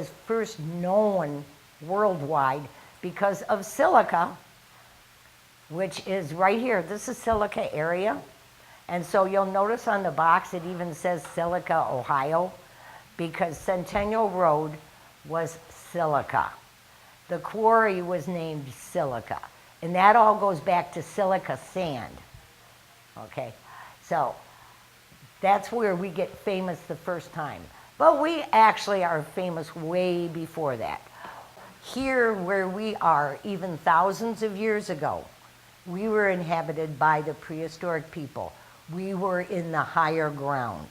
was first known worldwide because of silica, which is right here. This is Silica area. And so you'll notice on the box it even says Silica, Ohio, because Centennial Road was silica. The quarry was named Silica. And that all goes back to silica sand. Okay? So that's where we get famous the first time. But we actually are famous way before that. Here where we are, even thousands of years ago, we were inhabited by the prehistoric people. We were in the higher ground.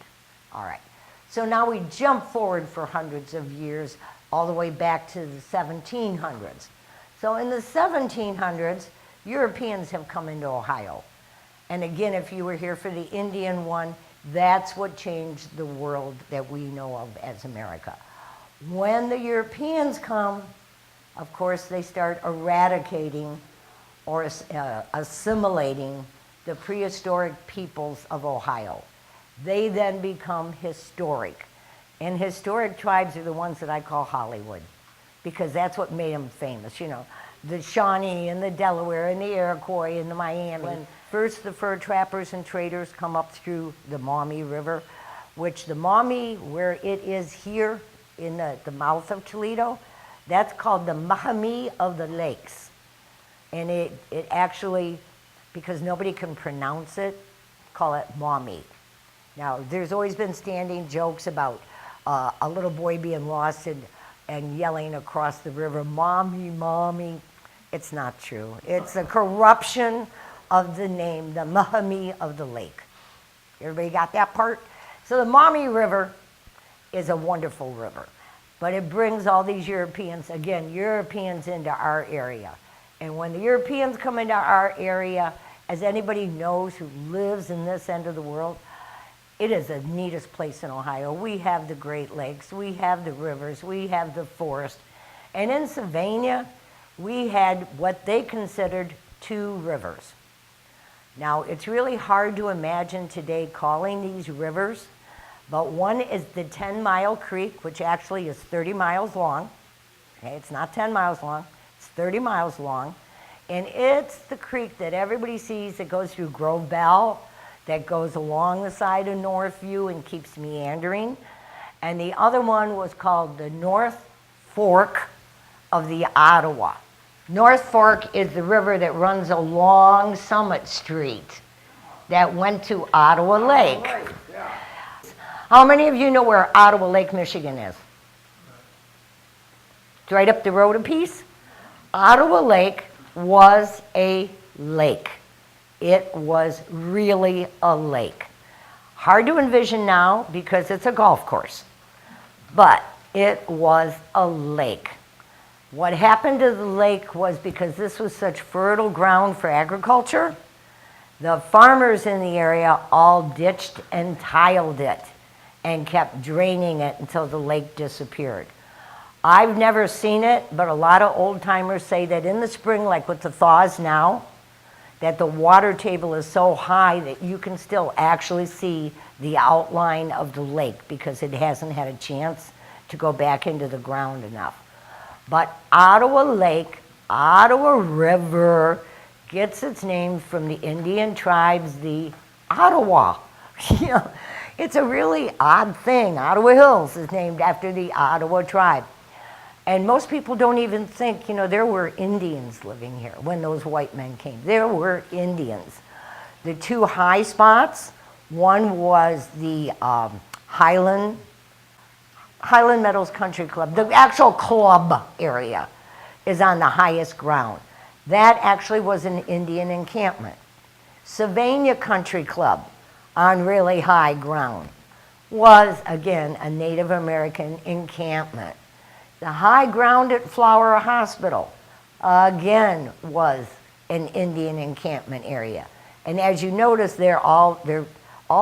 All right. So now we jump forward for hundreds of years, all the way back to the 1700s. So in the 1700s, Europeans have come into Ohio. And again, if you were here for the Indian one, that's what changed the world that we know of as America. When the Europeans come, of course, they start eradicating or assimilating the prehistoric peoples of Ohio. They then become historic. And historic tribes are the ones that I call Hollywood, because that's what made them famous. You know, the Shawnee and the Delaware and the Iroquois and the Miami. When first the fur trappers and traders come up through the Maumee River, which the Maumee, where it is here in the mouth of Toledo, that's called the Maumee of the Lakes. And it actually, because nobody can pronounce it, call it Maumee. Now, there's always been standing jokes about a little boy being lost and yelling across the river, "Mommy, Mommy." It's not true. It's a corruption of the name, the Maumee of the lake. Everybody got that part? So the Maumee River is a wonderful river, but it brings all these Europeans, again, Europeans into our area. And when the Europeans come into our area, as anybody knows who lives in this end of the world, it is the neatest place in Ohio. We have the Great Lakes, we have the rivers, we have the forest. And in Sylvania, we had what they considered two rivers. Now, it's really hard to imagine today calling these rivers, but one is the 10-mile creek, which actually is 30 miles long. Okay, it's not 10 miles long, it's 30 miles long. And it's the creek that everybody sees that goes through Grove Bell, that goes along the side of Northview and keeps meandering. And the other one was called the North Fork of the Ottawa. North Fork is the river that runs along Summit Street that went to Ottawa Lake. How many of you know where Ottawa Lake, Michigan is? It's right up the road a piece. Ottawa Lake was a lake. It was really a lake. Hard to envision now because it's a golf course, but it was a lake. What happened to the lake was, because this was such fertile ground for agriculture, the farmers in the area all ditched and tiled it and kept draining it until the lake disappeared. I've never seen it, but a lot of old timers say that in the spring, like with the thaws now, that the water table is so high that you can still actually see the outline of the lake because it hasn't had a chance to go back into the ground enough. But Ottawa Lake, Ottawa River, gets its name from the Indian tribes, the Ottawa. You know, it's a really odd thing. Ottawa Hills is named after the Ottawa tribe. And most people don't even think, you know, there were Indians living here when those white men came. There were Indians. The two high spots, one was the Highland Meadows Country Club. The actual club area is on the highest ground. That actually was an Indian encampment. Sylvania Country Club, on really high ground, was, again, a Native American encampment. The high ground at Flower Hospital, again, was an Indian encampment area. And as you notice, all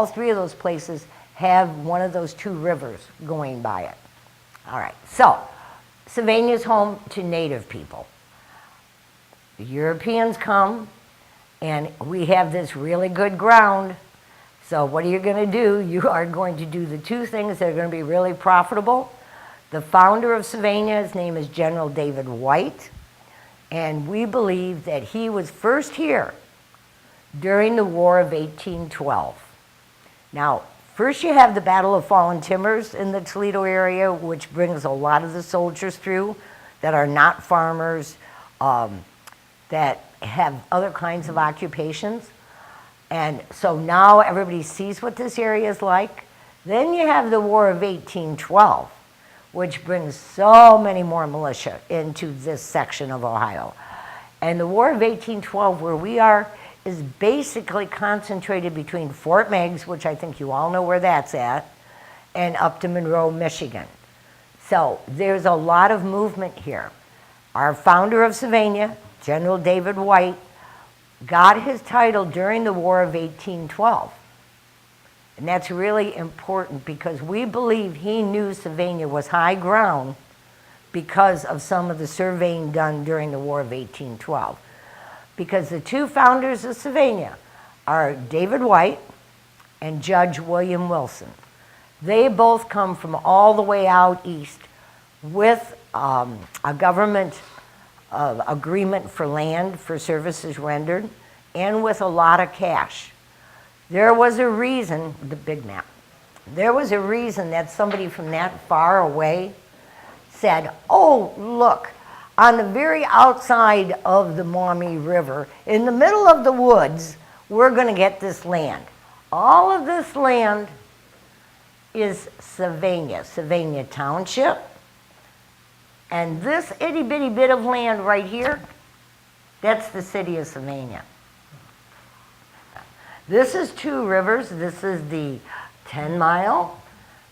three of those places have one of those two rivers going by it. All right, so Sylvania's home to Native people. The Europeans come, and we have this really good ground. So what are you going to do? You are going to do the two things that are going to be really profitable. The founder of Sylvania, his name is General David White, and we believe that he was first here during the War of 1812. Now, first you have the Battle of Fallen Timbers in the Toledo area, which brings a lot of the soldiers through that are not farmers, that have other kinds of occupations. And so now everybody sees what this area is like. Then you have the War of 1812, which brings so many more militia into this section of Ohio. And the War of 1812, where we are, is basically concentrated between Fort Meigs, which I think you all know where that's at, and up to Monroe, Michigan. So there's a lot of movement here. Our founder of Sylvania, General David White, got his title during the War of 1812. And that's really important because we believe he knew Sylvania was high ground because of some of the surveying done during the War of 1812. Because the two founders of Sylvania are David White and Judge William Wilson. They both come from all the way out east with a government agreement for land for services rendered and with a lot of cash. There was a reason, the big map, there was a reason that somebody from that far away said, oh, look, on the very outside of the Maumee River, in the middle of the woods, we're going to get this land. All of this land is Sylvania, Sylvania Township. And this itty bitty bit of land right here, that's the city of Sylvania. This is two rivers. This is the 10 Mile.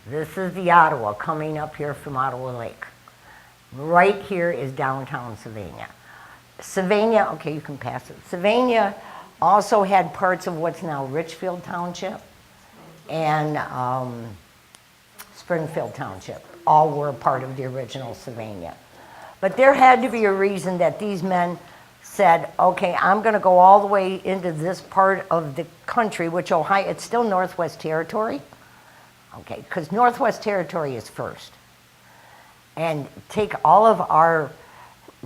This is the Ottawa coming up here from Ottawa Lake. Right here is downtown Sylvania. Sylvania, okay, you can pass it. Sylvania also had parts of what's now Richfield Township and Springfield Township. All were part of the original Sylvania. But there had to be a reason that these men said, okay, I'm going to go all the way into this part of the country, which Ohio, it's still Northwest Territory, okay, because Northwest Territory is first. And take all of our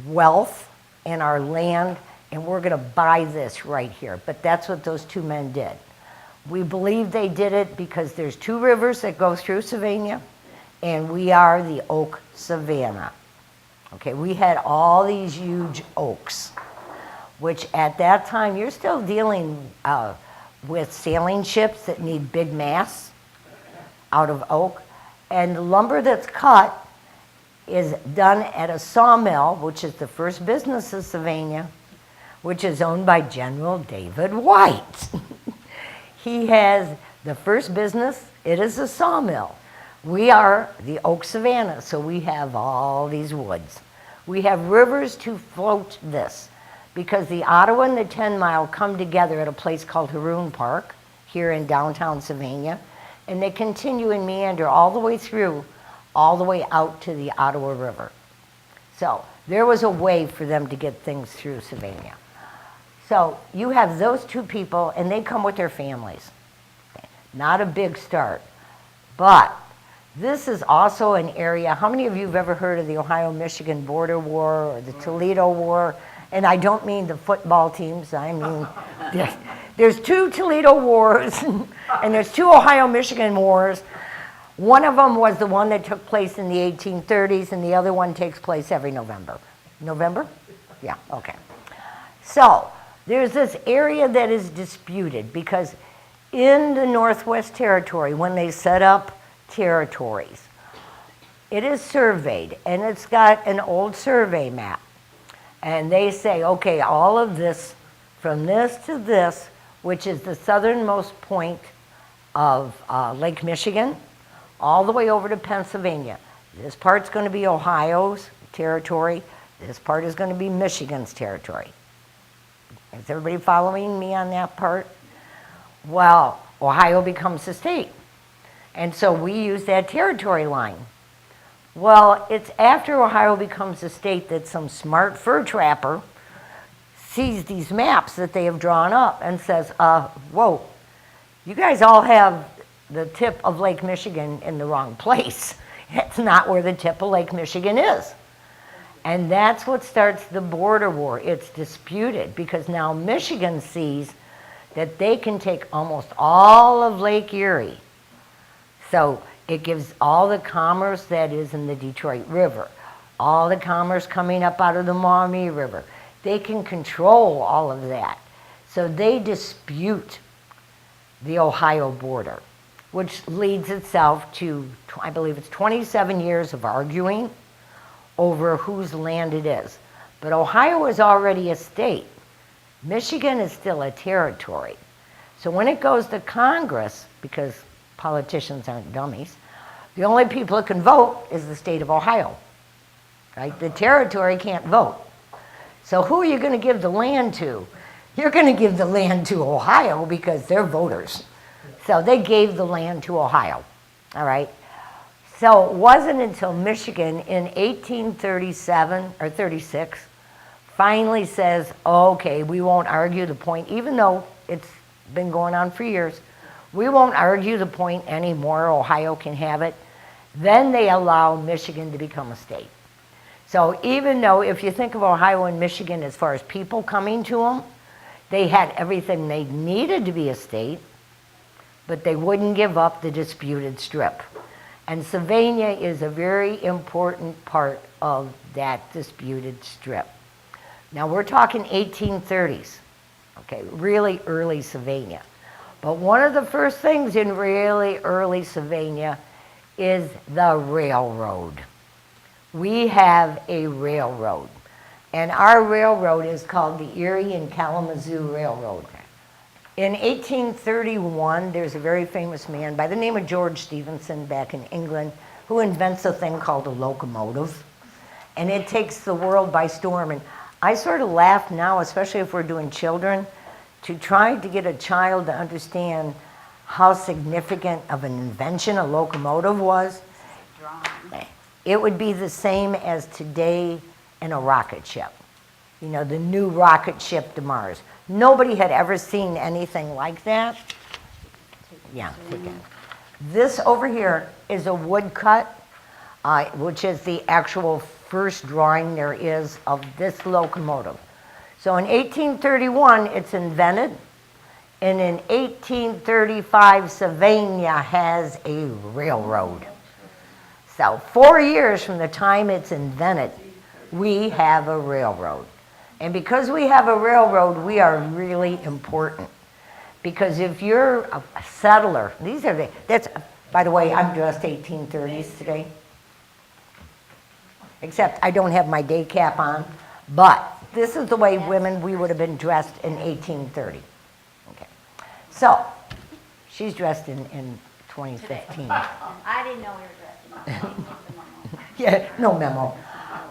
wealth and our land, and we're going to buy this right here. But that's what those two men did. We believe they did it because there's two rivers that go through Sylvania, and we are the oak savanna. Okay, we had all these huge oaks, which at that time, you're still dealing with sailing ships that need big masts out of oak. And the lumber that's cut is done at a sawmill, which is the first business of Sylvania, which is owned by General David White. He has the first business, it is a sawmill. We are the oak savanna, so we have all these woods. We have rivers to float this, because the Ottawa and the 10 Mile come together at a place called Haroon Park, here in downtown Sylvania, and they continue and meander all the way through, all the way out to the Ottawa River. So there was a way for them to get things through Sylvania. So you have those two people, and they come with their families. Not a big start, but this is also an area, how many of you have ever heard of the Ohio-Michigan border war or the Toledo War? And I don't mean the football teams, I mean, there's two Toledo wars, and there's two Ohio-Michigan wars. One of them was the one that took place in the 1830s, and the other one takes place every November. November? Yeah, okay. So there's this area that is disputed because in the Northwest Territory, when they set up territories, it is surveyed, and it's got an old survey map. And they say, okay, all of this, from this to this, which is the southernmost point of Lake Michigan, all the way over to Pennsylvania. This part's going to be Ohio's territory. This part is going to be Michigan's territory. Is everybody following me on that part? Well, Ohio becomes the state. And so we use that territory line. Well, it's after Ohio becomes a state that some smart fur trapper sees these maps that they have drawn up and says, whoa, you guys all have the tip of Lake Michigan in the wrong place. It's not where the tip of Lake Michigan is. And that's what starts the border war. It's disputed because now Michigan sees that they can take almost all of Lake Erie. So it gives all the commerce that is in the Detroit River, all the commerce coming up out of the Maumee River. They can control all of that. So they dispute the Ohio border, which leads itself to, I believe it's 27 years of arguing over whose land it is. But Ohio is already a state. Michigan is still a territory. So when it goes to Congress, because politicians aren't dummies, the only people that can vote is the state of Ohio, right? The territory can't vote. So who are you going to give the land to? You're going to give the land to Ohio because they're voters. So they gave the land to Ohio, all right? So it wasn't until Michigan in 1837 or 36 finally says, okay, we won't argue the point, even though it's been going on for years. We won't argue the point anymore. Ohio can have it. Then they allow Michigan to become a state. So even though if you think of Ohio and Michigan as far as people coming to them, they had everything they needed to be a state, but they wouldn't give up the disputed strip. And Sylvania is a very important part of that disputed strip. Now we're talking 1830s, okay, really early Sylvania. But one of the first things in really early Sylvania is the railroad. We have a railroad, and our railroad is called the Erie and Kalamazoo Railroad. In 1831, there's a very famous man by the name of George Stephenson back in England who invents a thing called a locomotive, and it takes the world by storm. And I sort of laugh now, especially if we're doing children, to try to get a child to understand how significant of an invention a locomotive was. It would be the same as today in a rocket ship. You know, the new rocket ship to Mars. Nobody had ever seen anything like that. Yeah, take it. This over here is a woodcut, which is the actual first drawing there is of this locomotive. So in 1831, it's invented, and in 1835, Sylvania has a railroad. So 4 years from the time it's invented, we have a railroad. And because we have a railroad, we are really important. Because if you're a settler, by the way, I'm dressed 1830s today. Except I don't have my day cap on, but this is the way we would have been dressed in 1830. Okay. So, she's dressed in 2015. I didn't know you were dressed in Yeah, no memo.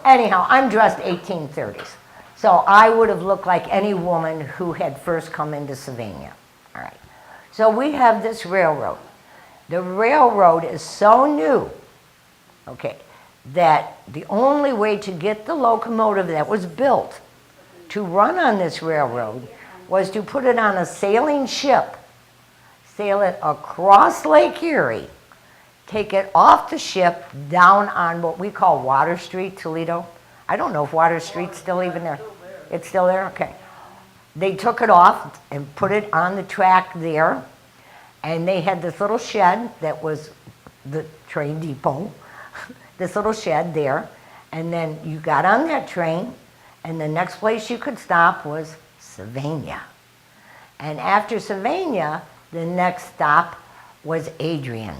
Anyhow, I'm dressed 1830s. So I would have looked like any woman who had first come into Sylvania. All right. So we have this railroad. The railroad is so new, okay, that the only way to get the locomotive that was built to run on this railroad was to put it on a sailing ship, sail it across Lake Erie, take it off the ship down on what we call Water Street, Toledo. I don't know if Water Street's still even there. It's still there? Okay. They took it off and put it on the track there, and they had this little shed that was the train depot, this little shed there, and then you got on that train, and the next place you could stop was Sylvania. And after Sylvania, the next stop was Adrian.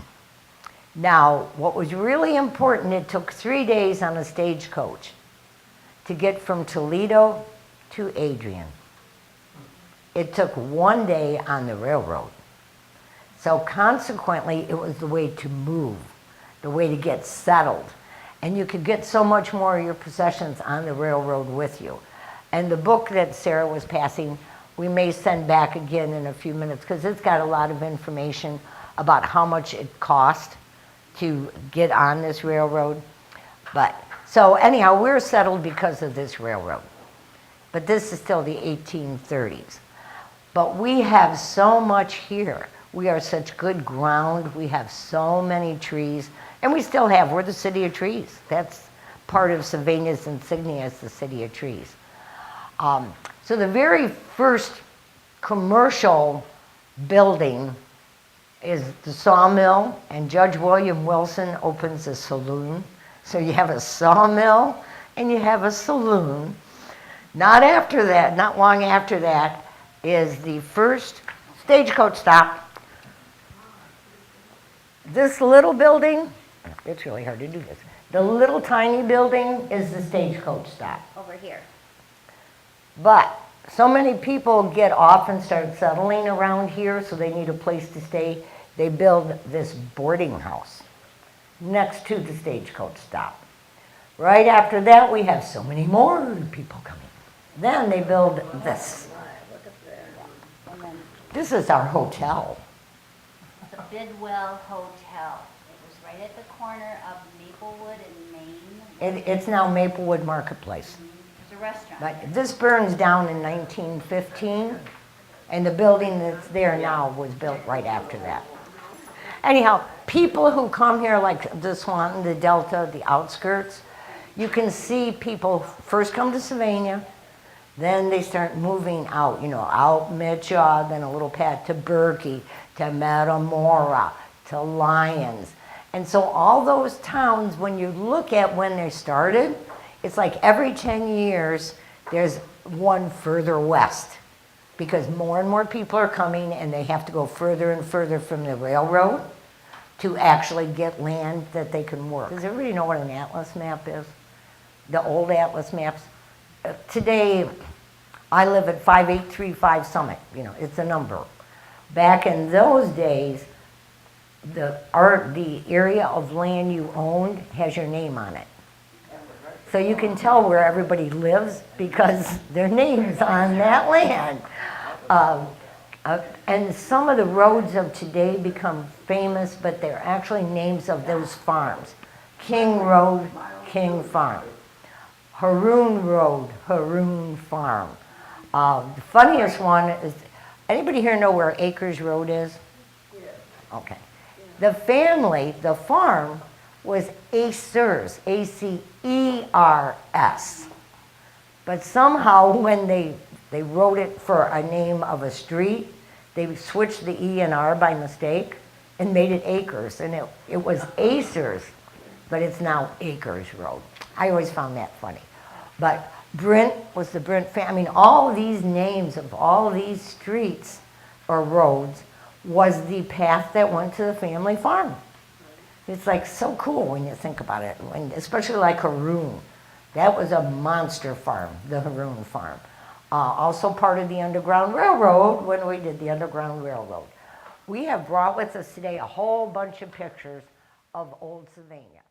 Now, what was really important, it took 3 days on a stagecoach to get from Toledo to Adrian. It took 1 day on the railroad. So consequently, it was the way to move, the way to get settled. And you could get so much more of your possessions on the railroad with you. And the book that Sarah was passing, we may send back again in a few minutes because it's got a lot of information about how much it cost to get on this railroad. But so anyhow, we're settled because of this railroad. But this is still the 1830s. But we have so much here. We are such good ground. We have so many trees. And we still have, we're the city of trees. That's part of Sylvania's insignia is the city of trees. So the very first commercial building is the sawmill, and Judge William Wilson opens a saloon. So you have a sawmill and you have a saloon. Not long after that is the first stagecoach stop. This little building, it's really hard to do this. The little tiny building is the stagecoach stop. Over here. But so many people get off and start settling around here, so they need a place to stay. They build this boarding house next to the stagecoach stop. Right after that, we have so many more people coming. Then they build this. And then This is our hotel. the Bidwell Hotel. It was right at the corner of Maplewood and Main. It's now Maplewood Marketplace. There's a restaurant. But this burns down in 1915, and the building that's there now was built right after that. Anyhow, people who come here, like the Swanton, the Delta, the outskirts, you can see people first come to Sylvania, then they start moving out, out Mitchell, then a little pat to Berkey, to Metamora, to Lyons. And so all those towns, when you look at when they started, it's like every 10 years, there's one further west because more and more people are coming and they have to go further and further from the railroad to actually get land that they can work. Does everybody know what an atlas map is? The old atlas maps? Today, I live at 5835 Summit, it's a number. Back in those days, the area of land you owned has your name on it. So you can tell where everybody lives because their name's on that land. And some of the roads of today become famous, but they're actually names of those farms. King Road, King Farm. Haroon Road, Haroon Farm. The funniest one is, anybody here know where Acres Road is? Okay. The family, the farm, was Acers, A-C-E-R-S. But somehow when they wrote it for a name of a street, they switched the E and R by mistake and made it Acres. And it was Acers, but it's now Acres Road. I always found that funny. But Brent was the Brent family. I mean, all these names of all these streets or roads was the path that went to the family farm. It's like so cool when you think about it, especially like Haroon. That was a monster farm, the Haroon farm. Also part of the Underground Railroad when we did the Underground Railroad. We have brought with us today a whole bunch of pictures of old Sylvania.